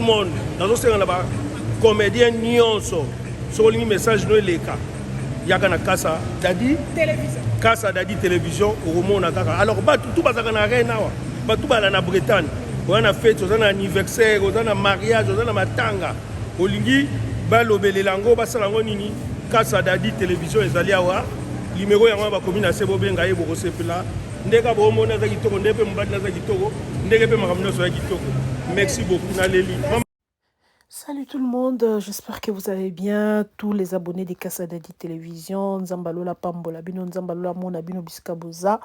monde. Dans ce là-bas, comédien nyonso. Sur le message no leka. Yaka na Kasa Dadi télévision. Kasa Dadi télévision au roman na kaka. Alors tout bazaka na reine awa. Tout bala na Bretagne. On a fête, on a anniversaire, on a mariage, on a matanga. Olingi balobele lango basalango nini. Kasa Dadi télévision ezali awa. Numéro yango ba commune sebo benga yebo ko sepela. Ndeka bo mona za kitoko ndepe mbadi na za kitoko. Ndeke pe makamno so ya kitoko. Merci beaucoup Naleli. Salut tout le monde, j'espère que vous allez bien, tous les abonnés des Kasa Dadi Télévision, Nzambalola Pambola Bino, Nzambalola Mona Bino Biskaboza.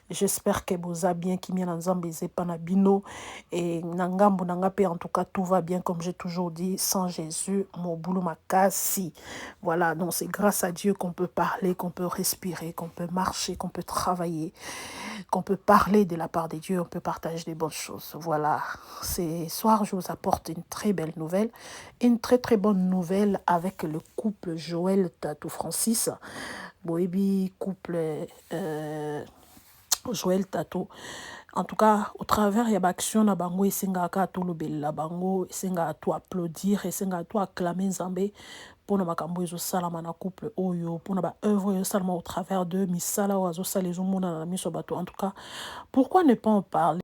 J'espère que Boza bien, qui mien Nzambe Zepana Bino et Nangambo Nangape, en tout cas tout va bien comme j'ai toujours dit, sans Jésus, mon boulot makasi. Voilà, donc c'est grâce à Dieu qu'on peut parler, qu'on peut respirer, qu'on peut marcher, qu'on peut travailler, qu'on peut parler de la part de Dieu, on peut partager des bonnes choses. Voilà, ce soir je vous apporte une très belle nouvelle. Une très très bonne nouvelle avec le couple Joël Tatou Francis. Boebi couple Joël Tatou. En tout cas, au travers il y a action na bango esenga ka to lobela bango esenga to applaudir esenga to acclamer Nzambe pour na makambo ezo salama na couple oyo pour na ba œuvre yo salama au travers de misala ozo salezo mona na miso bato. En tout cas, pourquoi ne pas en parler?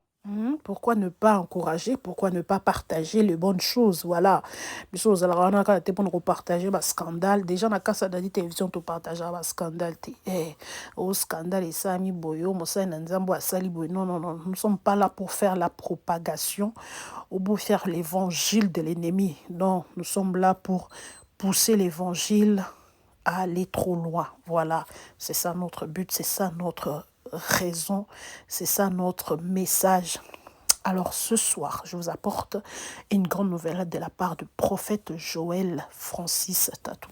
Pourquoi ne pas encourager? Pourquoi ne pas partager les bonnes choses? Voilà. Les choses, alors on a quand même pour partager un scandale. Déjà, on a Kasa Dadi Télévision pour partager un scandale. Au scandale, et ça, mi boyo, mosa nanzambo asali boyo. Non, non, non. Nous ne sommes pas là pour faire la propagation ou pour faire l'évangile de l'ennemi. Non, nous sommes là pour pousser l'évangile à aller trop loin. Voilà. C'est ça notre but, c'est ça notre raison, c'est ça notre message. Alors ce soir, je vous apporte une grande nouvelle de la part du prophète Joël Francis Tatou.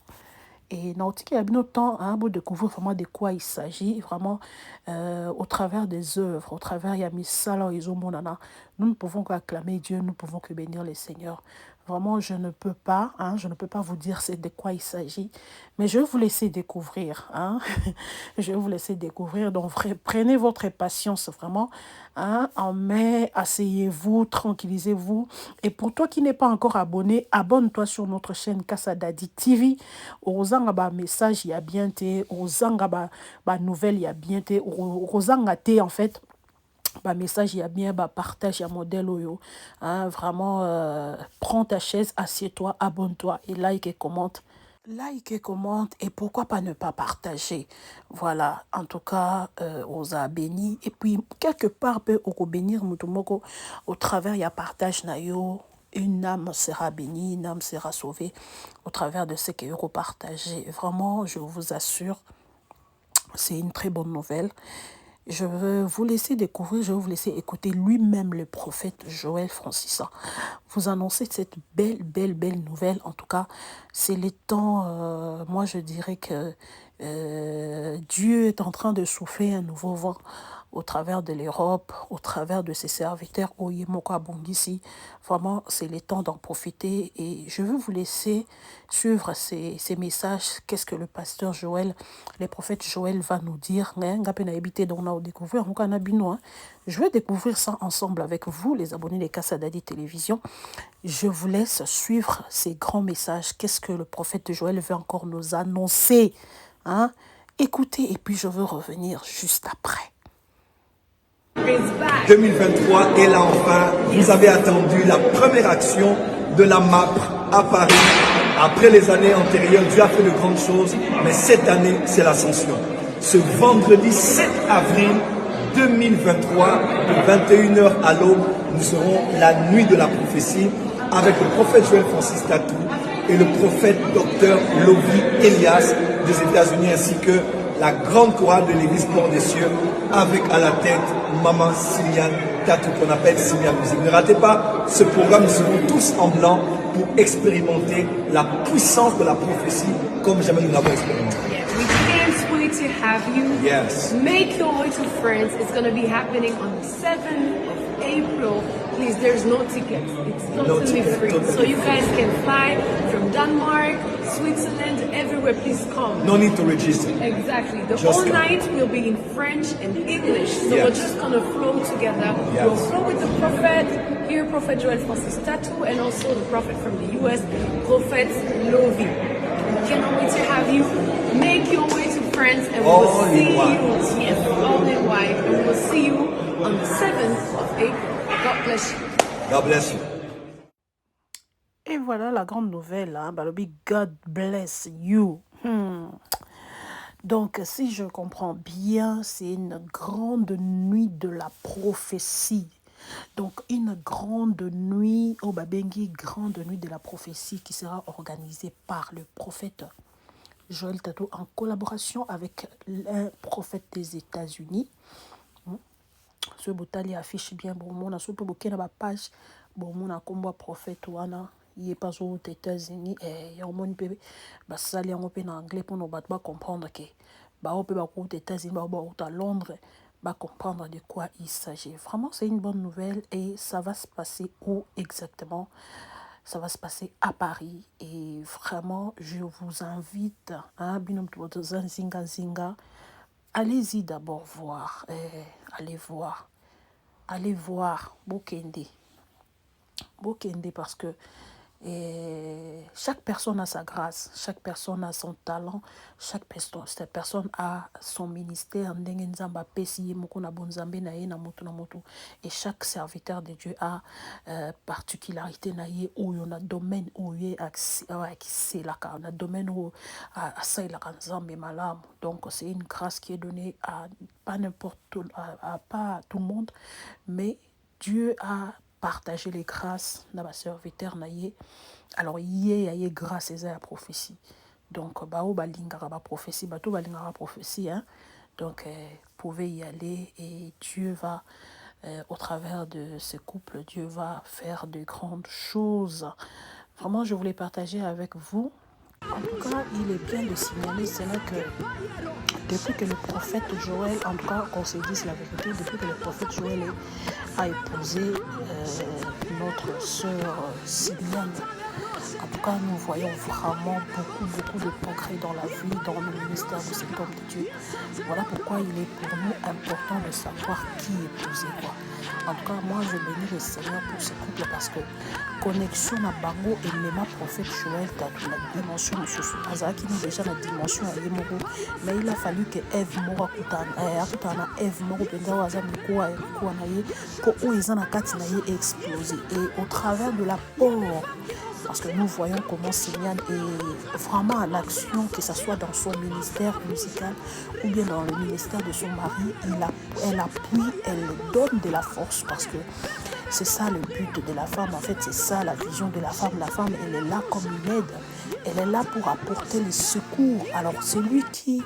Et Nautique a bien autant pour découvrir vraiment de quoi il s'agit, vraiment au travers des œuvres, au travers Yamisala et Zomonana. Nous ne pouvons qu'acclamer Dieu, nous ne pouvons que bénir les Seigneurs. Vraiment, je ne peux pas vous dire c'est de quoi il s'agit, mais je vais vous laisser découvrir. Je vais vous laisser découvrir. Donc, prenez votre patience vraiment. Mais asseyez-vous, tranquillisez-vous. Et pour toi qui n'es pas encore abonné, abonne-toi sur notre chaîne Kasa Dadi TV. Ozanga ba message, il y a bien té. Ozanga ba nouvelle, il y a bien té. Ozanga té, en fait. Bah message il y a bien bah partage un modèle oyo vraiment prends ta chaise, assieds-toi, abonne-toi et like et commente et pourquoi pas ne pas partager. Voilà, en tout cas on a béni et puis quelque part peut on bénir mutumoko au travers il y a partage na yo. Une âme sera bénie, une âme sera sauvée au travers de ce que vous partagez. Vraiment, je vous assure, c'est une très bonne nouvelle. Je vais vous laisser découvrir, je vais vous laisser écouter lui-même le prophète Joël Francis. Vous annoncer cette belle nouvelle. En tout cas, c'est les temps, moi je dirais que Dieu est en train de souffler un nouveau vent au travers de l'Europe, au travers de ses serviteurs, Oyemoka Bongisi. Vraiment, c'est le temps d'en profiter et je veux vous laisser suivre ces messages. Qu'est-ce que le pasteur Joël, le prophète Joël va nous dire? Je vais découvrir ça ensemble avec vous, les abonnés de Kasa Dadi Télévision. Je vous laisse suivre ces grands messages. Qu'est-ce que le prophète Joël veut encore nous annoncer? Écoutez, et puis je veux revenir juste après. 2023 est là enfin. Vous avez attendu la première action de la MAPRE à Paris. Après les années antérieures, Dieu a fait de grandes choses, mais cette année, c'est l'ascension. Ce vendredi 7 avril 2023, de 21h à l'aube, nous serons la nuit de la prophétie avec le prophète Joël Francis Tatou et le prophète Dr Lovi Elias des États-Unis ainsi que la grande chorale de l'église Port des Cieux avec à la tête Maman Siliane Tatou qu'on appelle Siliane Musique. Ne ratez pas ce programme, nous serons tous en blanc pour expérimenter la puissance de la prophétie comme jamais nous l'avons expérimenté. We can't wait to have you. Yes. Make your way to France. It's going to be happening on the 7th of April, please, there's no tickets. It's totally free. So you guys can fly from Denmark, Switzerland, everywhere. Please come. No need to register. Exactly. The Just whole come. night will be in French and English. So Yes. we're just going to flow together. Yes. We'll flow with the prophet, hear Prophet Joel Francis Tattoo, and also the prophet from the US, Prophet Lovi. We cannot wait to have you. Make your way to France and we will All in see white. you. Yes, all in white. And we will see you on the 7th of April. God bless you. God bless you. Et voilà la grande nouvelle, hein, Balobi, God bless you. Donc, si je comprends bien, c'est une grande nuit de la prophétie. Donc, une grande nuit, au Babengi, grande nuit de la prophétie qui sera organisée par le prophète Joel Tattoo en collaboration avec un prophète des États-Unis. Ce botali affiche bien bon mon a sopo boké na ba page bon mon a kombo prophète wana il est pas aux États-Unis et ya mon bébé ba sali en open anglais pour nous ba comprendre que ba ope ba aux États-Unis ba à Londres ba comprendre de quoi il s'agit. Vraiment c'est une bonne nouvelle et ça va se passer où exactement? Ça va se passer à Paris et vraiment je vous invite à binom to zinga zinga. Allez-y d'abord voir, allez voir Bokende parce que chaque personne a sa grâce, chaque personne a son talent, chaque personne a son ministère. Et chaque serviteur de Dieu a particularité ou on a domaine où il est accès là, on a domaine où à ça il a donc c'est une grâce qui est donnée à pas n'importe à pas tout le monde, mais Dieu a partager les grâces dans ma serviteur naïe. Alors y a grâce à la prophétie. Donc bao balingara ba prophétie, bato balingara prophétie hein. Donc vous pouvez y aller et Dieu va au travers de ce couple, Dieu va faire de grandes choses. Vraiment, je voulais partager avec vous. En tout cas, il est bien de signaler, c'est là que depuis que le prophète Joël, en tout cas, qu'on se dise la vérité, depuis que le prophète Joël a épousé notre sœur Simone, en tout cas, nous voyons vraiment beaucoup de progrès dans la vie, dans le ministère de cet homme de Dieu. Voilà pourquoi il est pour nous important de savoir qui épouser quoi. En tout cas, moi, je bénis le Seigneur pour ce couple parce que connexion à Bango et même prophète Joël, tu la dimension de ce Azaki nous déjà la dimension à Yemoro, mais il a fallu que Eve Mora Kutana, Eve Moro Benda Azam Koa Naye, pour où ils en a explosé. Et au travers de l'apport, parce que nous voyons comment Simiane est vraiment en action, que ce soit dans son ministère musical ou bien dans le ministère de son mari, elle appuie, elle donne de la force parce que c'est ça le but de la femme. En fait, c'est ça la vision de la femme. La femme, elle est là comme une aide. Elle est là pour apporter les secours. Alors, celui qui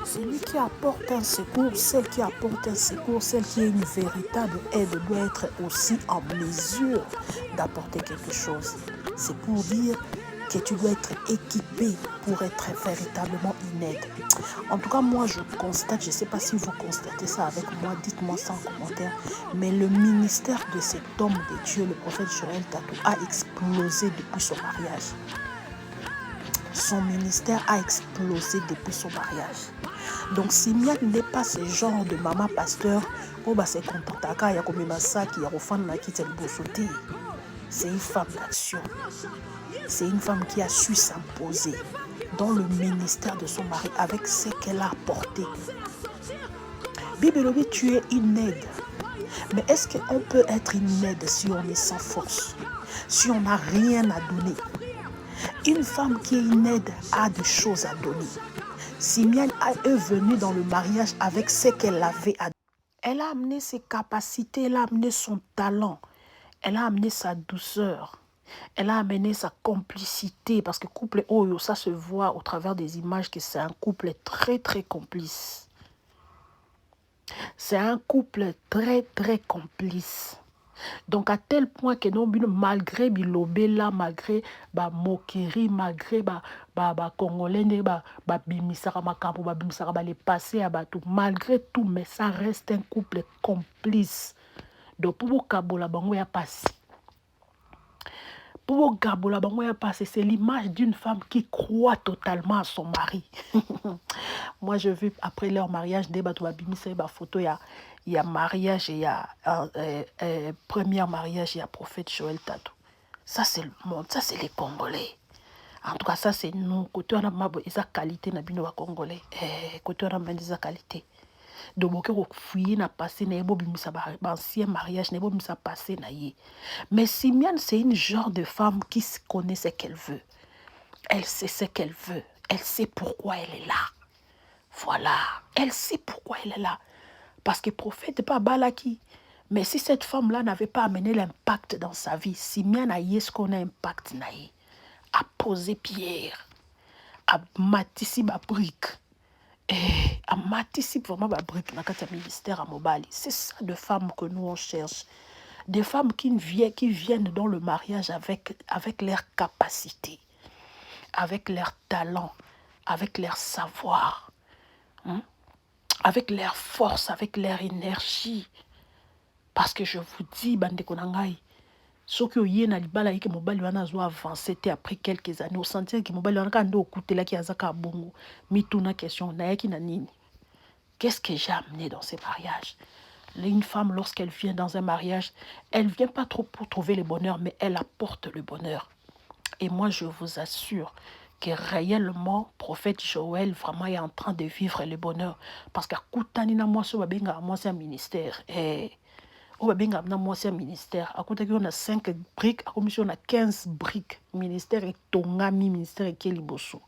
apporte un secours, celle qui apporte un secours, celle qui est une véritable aide doit être aussi en mesure d'apporter quelque chose. C'est pour dire que tu dois être équipé pour être véritablement une aide. En tout cas, moi, je constate, je ne sais pas si vous constatez ça avec moi, dites-moi ça en commentaire, mais le ministère de cet homme de Dieu, le prophète Joël Tattoo, a explosé depuis son mariage. Son ministère a explosé depuis son mariage. Donc, Simiane n'est pas ce genre de maman pasteur, oh bah c'est content, il y a comme un sac, il y a un qui t'a le c'est une femme d'action. C'est une femme qui a su s'imposer dans le ministère de son mari avec ce qu'elle a apporté. Bibelobi, tu es une aide. Mais est-ce qu'on peut être une aide si on est sans force? Si on n'a rien à donner? Une femme qui est une aide a des choses à donner. Simiane est venue dans le mariage avec ce qu'elle avait à donner. Elle a amené ses capacités, elle a amené son talent. Elle a amené sa douceur. Elle a amené sa complicité. Parce que couple Oyo, ça se voit au travers des images que c'est un couple très très complice. C'est un couple très très complice. Donc à tel point que non, malgré Bilobela, malgré Mokeri, malgré Congolais, Bimisara Makampo, Bimisara les passés à Batou, malgré tout, mais ça reste un couple complice. Donc pour kabola bango ya passe. Pour kabola bango ya passe, c'est l'image d'une femme qui croit totalement à son mari. Moi je vu après leur mariage débat to babimisa ba photo ya mariage et ya premier mariage ya prophète Joël Tatou. Ça c'est le monde, ça c'est les Congolais. En tout cas ça c'est nous côté on a ma eza qualité na bino ba Congolais. Côté on a ma eza qualité. Donc boke ko fouiller na passé na ebo bimisa ba ancien mariage na ebo bimisa passé na yé. Mais Simiane c'est une genre de femme qui connaît ce qu'elle veut. Elle sait ce qu'elle veut. Elle sait pourquoi elle est là. Voilà, elle sait pourquoi elle est là. Parce que le prophète n'est pas Balaki. Mais si cette femme-là n'avait pas amené l'impact dans sa vie, Simiane a eu ce qu'on a impact, a posé pierre, a matissé ma brique, a matissé vraiment ma brique dans le ministère à Mobali. C'est ça de femmes que nous on cherche. Des femmes qui viennent dans le mariage avec leur capacité, avec leur talent, avec leur savoir. Avec leur force, avec leur énergie. Parce que je vous dis, bande konangai, ce que vous na libala yeke mobali wana zo avancer après quelques années, au sentir que mobali wana kando okuté la ki azaka bongo, mituna question na yaki na nini. Qu'est-ce que j'ai amené dans ces mariages? Une femme, lorsqu'elle vient dans un mariage, elle vient pas trop pour trouver le bonheur, mais elle apporte le bonheur. Et moi, je vous assure que réellement, prophète Joël vraiment est en train de vivre le bonheur. Parce qu'à Koutanina, moi, c'est un ministère. Moi, c'est un ministère. À côté, on a 5 briques. À commission, on a 15 briques. Ministère et Tongami, ministère et Keliboso.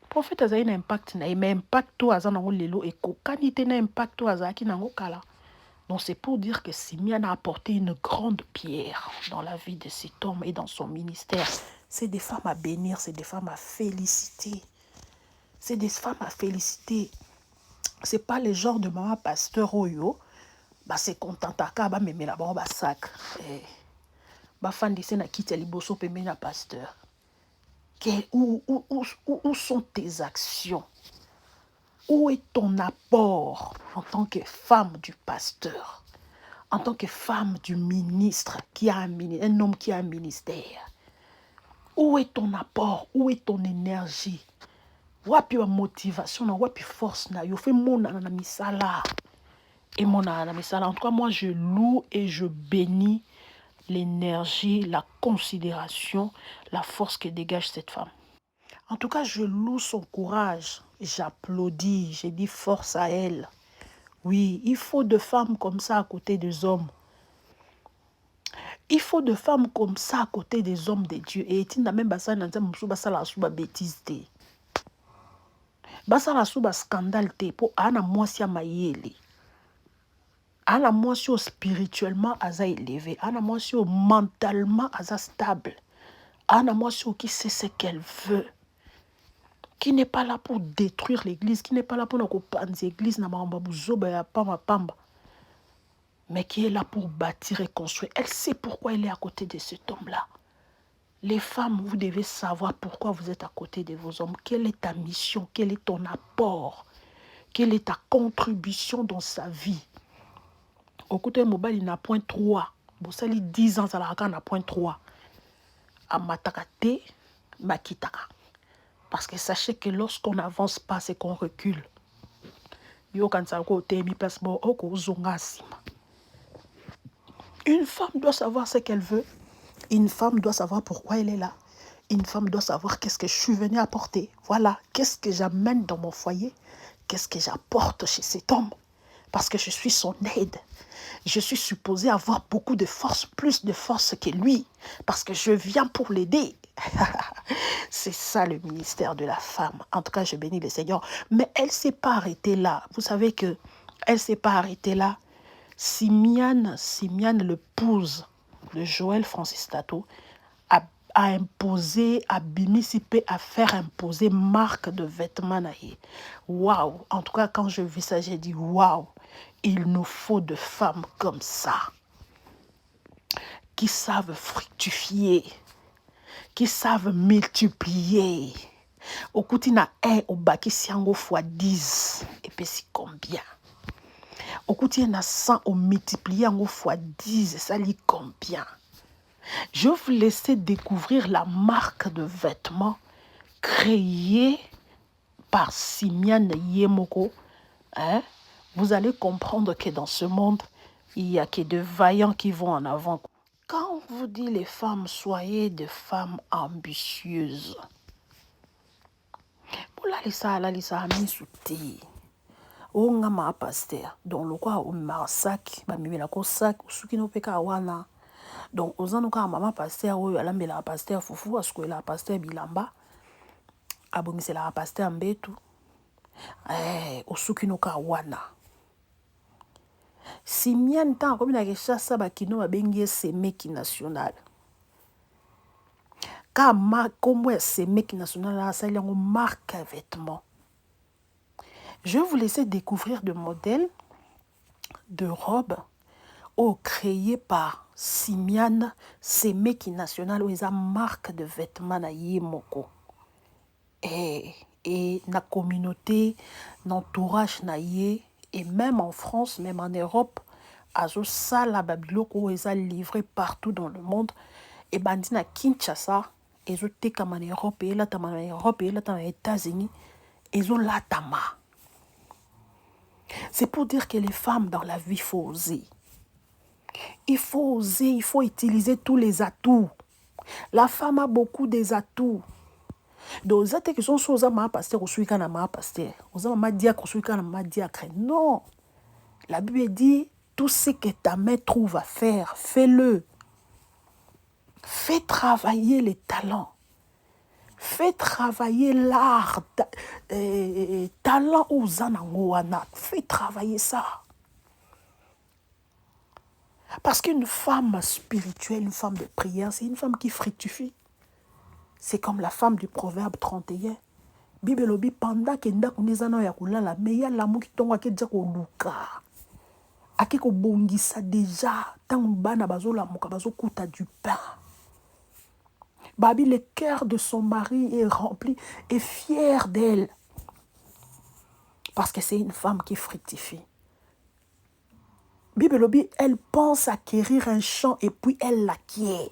Prophète a un impact. Mais impact, toi, a un lelo et kokanité na impact, toi, a un kala. Donc, c'est pour dire que Simiane a apporté une grande pierre dans la vie de cet homme et dans son ministère. C'est des femmes à bénir, c'est des femmes à féliciter. C'est des femmes à féliciter. C'est pas le genre de maman pasteur oyo, bah c'est content à bah mais la bon bah sac. Bah fan de na kiti liboso pe na pasteur. Où sont tes actions? Où est ton apport en tant que femme du pasteur, en tant que femme du ministre qui a un homme qui a un ministère? Où est ton apport? Où est ton énergie? Wapi wa motivation na wapi force na yo fait mon na misala et mon na misala. En tout cas, moi je loue et je bénis l'énergie, la considération, la force que dégage cette femme. En tout cas, je loue son courage. J'applaudis, j'ai dit force à elle. Oui, il faut de femmes comme ça à côté des hommes. Il faut de femmes comme ça à côté des hommes de Dieu. Et il n'a même pas ça dans un bêtise. Basa la souba scandale te pour ana mwasi mayele. Ana mwasi spirituellement aza élevé. Ana mwasi mentalement aza stable. Ana mwasi qui sait ce qu'elle veut. Qui n'est pas là pour détruire l'église, qui n'est pas là pour nous couper l'église na mamba buzoba ya pamba. Mais qui est là pour bâtir et construire. Elle sait pourquoi elle est à côté de cet homme-là. Les femmes, vous devez savoir pourquoi vous êtes à côté de vos hommes. Quelle est ta mission? Quel est ton apport? Quelle est ta contribution dans sa vie? Au côté mobile, il n'a point 3. Bon, ça lui 10 ans, ça n'a point 3. À matakate, makitaka. Parce que sachez que lorsqu'on n'avance pas, c'est qu'on recule. Une femme doit savoir ce qu'elle veut. Une femme doit savoir pourquoi elle est là. Une femme doit savoir qu'est-ce que je suis venue apporter. Voilà, qu'est-ce que j'amène dans mon foyer. Qu'est-ce que j'apporte chez cet homme. Parce que je suis son aide. Je suis supposée avoir beaucoup de force, plus de force que lui. Parce que je viens pour l'aider. C'est ça le ministère de la femme. En tout cas, je bénis le Seigneur. Mais elle ne s'est pas arrêtée là. Vous savez que elle ne s'est pas arrêtée là. Simiane, l'épouse de Joël Francis Tatou, a imposé, a bimisipé, à faire imposer marque de vêtements. Waouh! En tout cas, quand je vis ça, j'ai dit waouh! Il nous faut de femmes comme ça, qui savent fructifier, qui savent multiplier. Au Koutina 1, au Baki Siango fois 10, et puis c'est combien? Au côté na 100, on multiplie en fois 10, ça lit combien? Je vais vous laisser découvrir la marque de vêtements créée par Simiane Yemoko. Hein? Vous allez comprendre que dans ce monde, il n'y a que de vaillants qui vont en avant. Quand on vous dit les femmes, soyez des femmes ambitieuses. Pour la lisa misouté. O nga ma pasteur. Donc le quoi o ma sac, ba mi la ko sac, suki no peka wana. Donc ozano ka mama pasteur o ala mbela pasteur fufu asko la pasteur bilamba. Abongise la pasteur mbetu. Osuki no ka wana. Simiane tant comme na keshasa ba kino ba bengi semeki national. Kama comme semeki national ça il y a une marque vêtements. Je vais vous laisser découvrir des modèles de robes créés par Simiane Semeki National ou une marque de vêtements na Yemoko. Et na communauté, l'entourage na ye, et même en France, même en Europe, azo sala babiloko où ils livré partout dans le monde. Et bandi na Kinshasa, ils ont été comme en Europe, et là en Europe, et là dans les États-Unis, ils ont la tama. C'est pour dire que les femmes dans la vie, il faut oser. Il faut oser, il faut utiliser tous les atouts. La femme a beaucoup des atouts. Donc, vous avez que son chose à ma pasteur, ou celui à ma pasteur. Vous avez ma diacre, ou celui à ma diacre. Non. La Bible dit, tout ce que ta main trouve à faire, fais-le. Fais travailler les talents. Fais travailler l'art. Talent aux anangoana. Fais travailler ça. Parce qu'une femme spirituelle, une femme de prière, c'est une femme qui fructifie. C'est comme la femme du proverbe 31. Bible lobi pendant que ndako nezana ya kulala meya lamu kitonga ke djako luka. Ake ko bongisa déjà tant bana bazola muka bazokuta du pain. Babi, le cœur de son mari est rempli et fier d'elle. Parce que c'est une femme qui fructifie. Bible lobi, elle pense acquérir un champ et puis elle l'acquiert.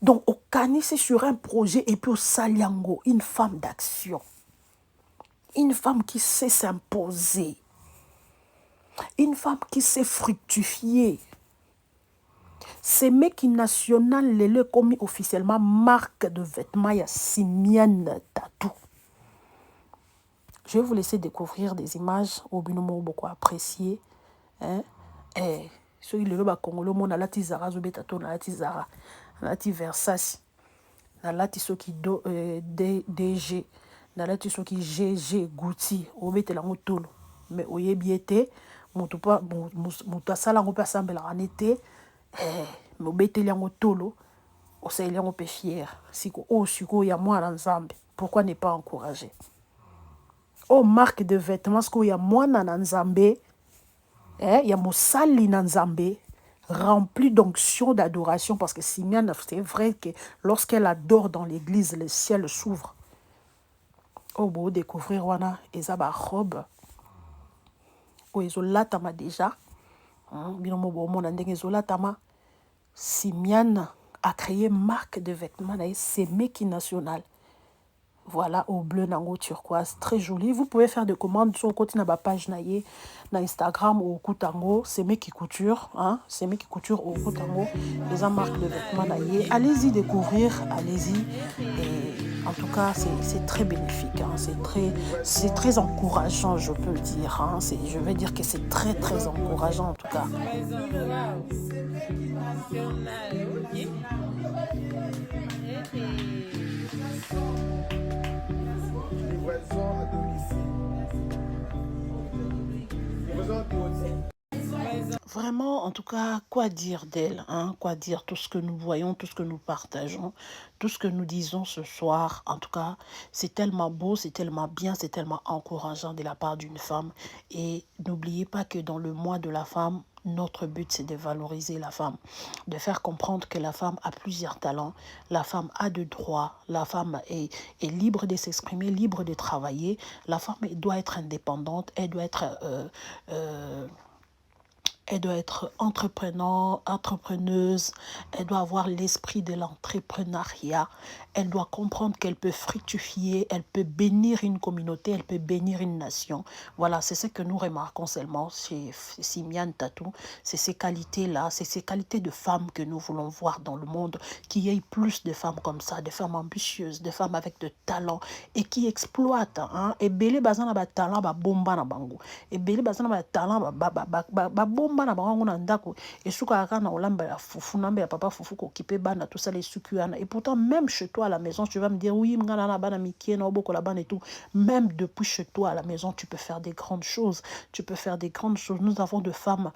Donc, au Kani, c'est sur un projet et puis au Saliango, une femme d'action. Une femme qui sait s'imposer. Une femme qui sait fructifier. C'est Semeki National, le commis officiellement marque de vêtements, il y a Simiane Tatou. Je vais vous laisser découvrir des images au binomo beaucoup appréciées. Ceux qui le loba congolo, mon alati zara zobetato alati zara, alati Versace, alati ceux qui DG, alati ceux qui GG Gucci, obete la motolo, mais oye biete, mutupa mutasala ngopa sambela anete. Mais obete liango tolo, ose liango pe fier. Siko o siko ya mwana nzambe. Pourquoi ne pas encourager? Oh, marque de vêtements, ce qu'il y a mwana na nzambe, il y a mosali na nzambe, rempli d'onction, d'adoration, parce que Simiane, c'est vrai que lorsqu'elle adore dans l'église, le ciel s'ouvre. Oh, bon, découvrir wana, ezaba robe. Oh, ezolatama déjà. Simiane a créé marque de vêtements, c'est Semeki National. Voilà, au bleu nango turquoise, très joli. Vous pouvez faire des commandes sur le côté de la page naïe, na Instagram ou au Koutango, Semeki Couture, hein, Semeki Couture au Koutango, les marques de vêtements naïe. Allez-y découvrir, allez-y. Et en tout cas, c'est très bénéfique, hein, c'est très encourageant, je peux le dire. Hein, je vais dire que c'est très très encourageant en tout cas. Vraiment, en tout cas, quoi dire d'elle, hein? Quoi dire, tout ce que nous voyons, tout ce que nous partageons, tout ce que nous disons ce soir, en tout cas, c'est tellement beau, c'est tellement bien, c'est tellement encourageant de la part d'une femme. Et n'oubliez pas que dans le mois de la femme, Notre but, c'est de valoriser la femme, de faire comprendre que la femme a plusieurs talents, la femme a de droits, la femme est libre de s'exprimer, libre de travailler, la femme doit être indépendante, elle doit être entrepreneuse, elle doit avoir l'esprit de l'entrepreneuriat, elle doit comprendre qu'elle peut fructifier, elle peut bénir une communauté, elle peut bénir une nation. Voilà, c'est ce que nous remarquons seulement chez Simiane Tatou. C'est ces qualités-là, c'est ces qualités de femmes que nous voulons voir dans le monde, qu'il y ait plus de femmes comme ça, de femmes ambitieuses, de femmes avec de talent et qui exploitent. Et belé bazana ba talent ba bomba na bango. Et belé bazana ba talent ba bomba na bango na ndako. Et suka na olamba ya fufu nambe ya papa fufu ko kipe bana tout ça les sukuana. Et pourtant même chez toi à la maison tu vas me dire oui mngana na bana mikie na oboko la bana et tout. Même depuis chez toi à la maison tu peux faire des grandes choses. Tu peux faire des grandes choses. Nous avons de femmes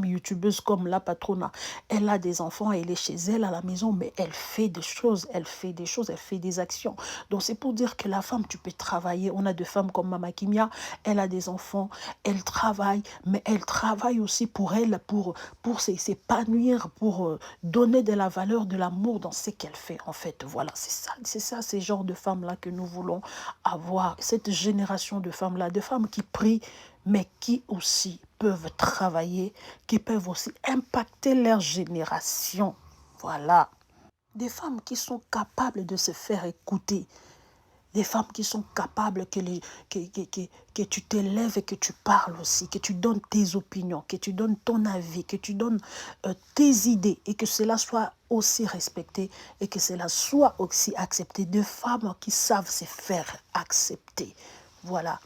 youtubeuses comme la patrona. Elle a des enfants, elle est chez elle à la maison, mais elle fait des choses, elle fait des actions. Donc c'est pour dire que la femme, tu peux travailler. On a des femmes comme Mama Kimia, elle a des enfants, elle travaille, mais elle travaille aussi pour elle, pour s'épanouir, pour donner de la valeur, de l'amour dans ce qu'elle fait. En fait, voilà, c'est ça, ces genres de femmes-là que nous voulons avoir. Cette génération de femmes-là, de femmes qui prient, mais qui aussi peuvent travailler, qui peuvent aussi impacter leur génération. Voilà. Des femmes qui sont capables de se faire écouter. Des femmes qui sont capables que tu t'élèves et que tu parles aussi, que tu donnes tes opinions, que tu donnes ton avis, que tu donnes tes idées et que cela soit aussi respecté et que cela soit aussi accepté. Des femmes qui savent se faire accepter. Voilà.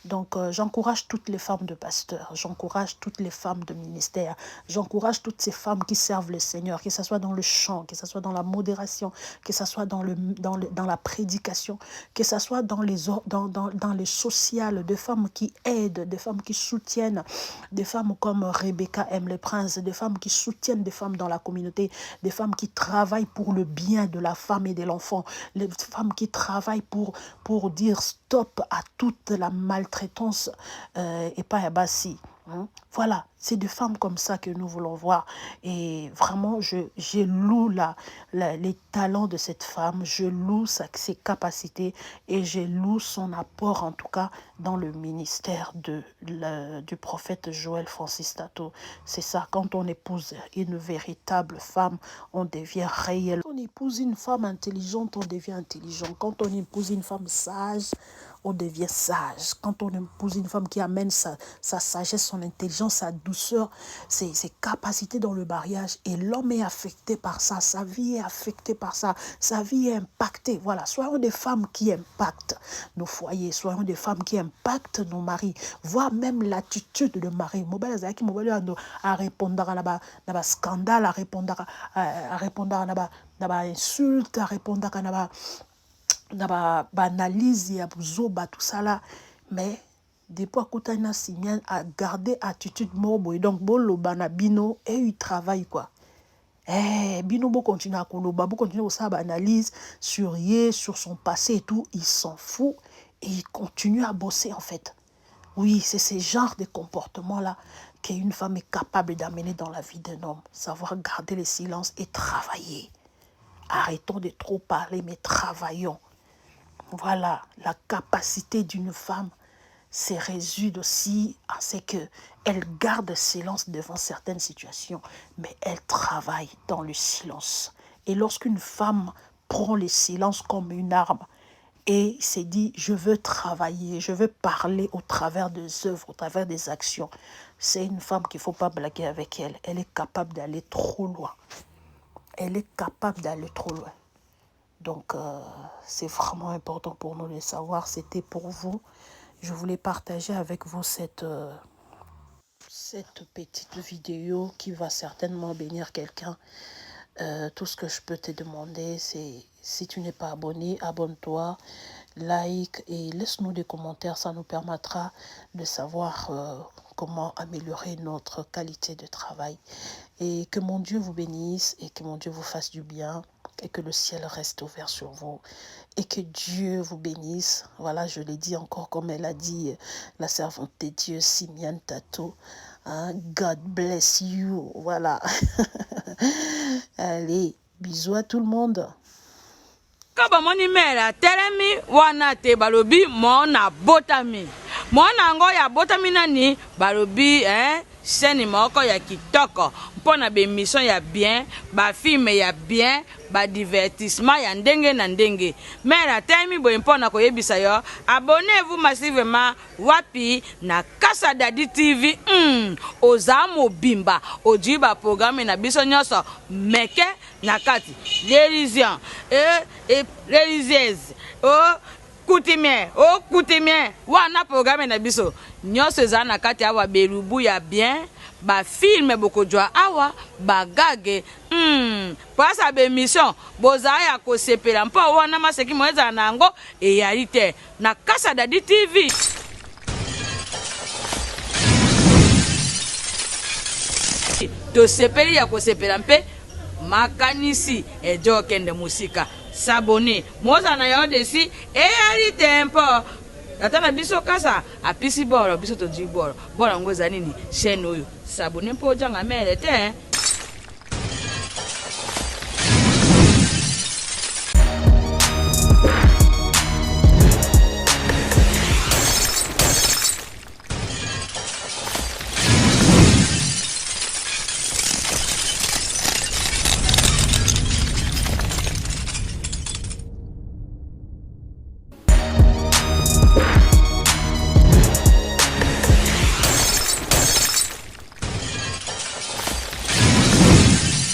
Donc, j'encourage toutes les femmes de pasteurs, j'encourage toutes les femmes de ministère, j'encourage toutes ces femmes qui servent le Seigneur, que ce soit dans le chant, que ce soit dans la modération, que ce soit dans la prédication, que ce soit dans les social, des femmes qui aident, des femmes qui soutiennent, des femmes comme Rebecca aime le prince, des femmes qui soutiennent des femmes dans la communauté, des femmes qui travaillent pour le bien de la femme et de l'enfant, les femmes qui travaillent pour dire stop à toute la maltraitance et pas à bassi. Voilà, c'est des femmes comme ça que nous voulons voir. Et vraiment, je loue les talents de cette femme, je loue ses capacités et je loue son apport, en tout cas, dans le ministère du prophète Joël Francis Tatou. C'est ça, quand on épouse une véritable femme, on devient réel. Quand on épouse une femme intelligente, on devient intelligent. Quand on épouse une femme sage, on devient sage. Quand on épouse une femme qui amène sa sagesse, son intelligence, sa douceur, ses capacités dans le mariage, et l'homme est affecté par ça, sa vie est affectée par ça, sa vie est impactée. Voilà, soyons des femmes qui impactent nos foyers, soyons des femmes qui impactent nos maris, voire même l'attitude de mari. À répondre à la scandale, à répondre à la insulte, à répondre à la analyse ya buzoba tout ça là, mais depuis Koutana Simiane a gardé attitude morbo et donc boloba na bino et il travaille quoi. Bino bo continue à koloba, bo continue à analyse sur son passé et tout, il s'en fout et il continue à bosser en fait. Oui, c'est ce genre de comportement là qu'une femme est capable d'amener dans la vie d'un homme, savoir garder le silence et travailler. Arrêtons de trop parler mais travaillons. Voilà, la capacité d'une femme se résume aussi à ce qu'elle garde silence devant certaines situations, mais elle travaille dans le silence. Et lorsqu'une femme prend le silence comme une arme et se dit « je veux travailler, je veux parler au travers des œuvres, au travers des actions », c'est une femme qu'il ne faut pas blaguer avec elle. Elle est capable d'aller trop loin. Elle est capable d'aller trop loin. Donc, c'est vraiment important pour nous de savoir. C'était pour vous. Je voulais partager avec vous cette petite vidéo qui va certainement bénir quelqu'un. Tout ce que je peux te demander, c'est si tu n'es pas abonné, abonne-toi, like et laisse-nous des commentaires. Ça nous permettra de savoir comment améliorer notre qualité de travail. Et que mon Dieu vous bénisse et que mon Dieu vous fasse du bien. Et que le ciel reste ouvert sur vous. Et que Dieu vous bénisse. Voilà, je l'ai dit encore comme elle a dit, la servante de Dieu, Simiane Tatou. God bless you. Voilà. Allez, bisous à tout le monde. Kaba moni mera teremi wana te balobi mona botami. Mona ngo ya botami nani balobi seni moko ya kitoko. Mpona be mission ya bien, ba film ya bien, ba divertissement ya ndenge na ndenge. Mera teremi bo mpona ko yebisa yo. Abonnez-vous massivement wapi na Kasa Dadi TV. Ozamo bimba ojiba programme na biso nyoso meke na kati religion et religieuse coutumier wana programme na biso nyoso za na kati awa berubu ya bien ba film bokodwa awa bagage pasa be mission boza ya ko sepela mpo wana maseki mweza nango e yarite na Kasa Dadi TV. To sepeli ya ko sepela mpe makanisi ejo kende musika sabone moza na yo desi ari tempo atana biso kasa apisi boro biso to jiboro bora ngoza nini chaîne oyo sabone mpo janga mele te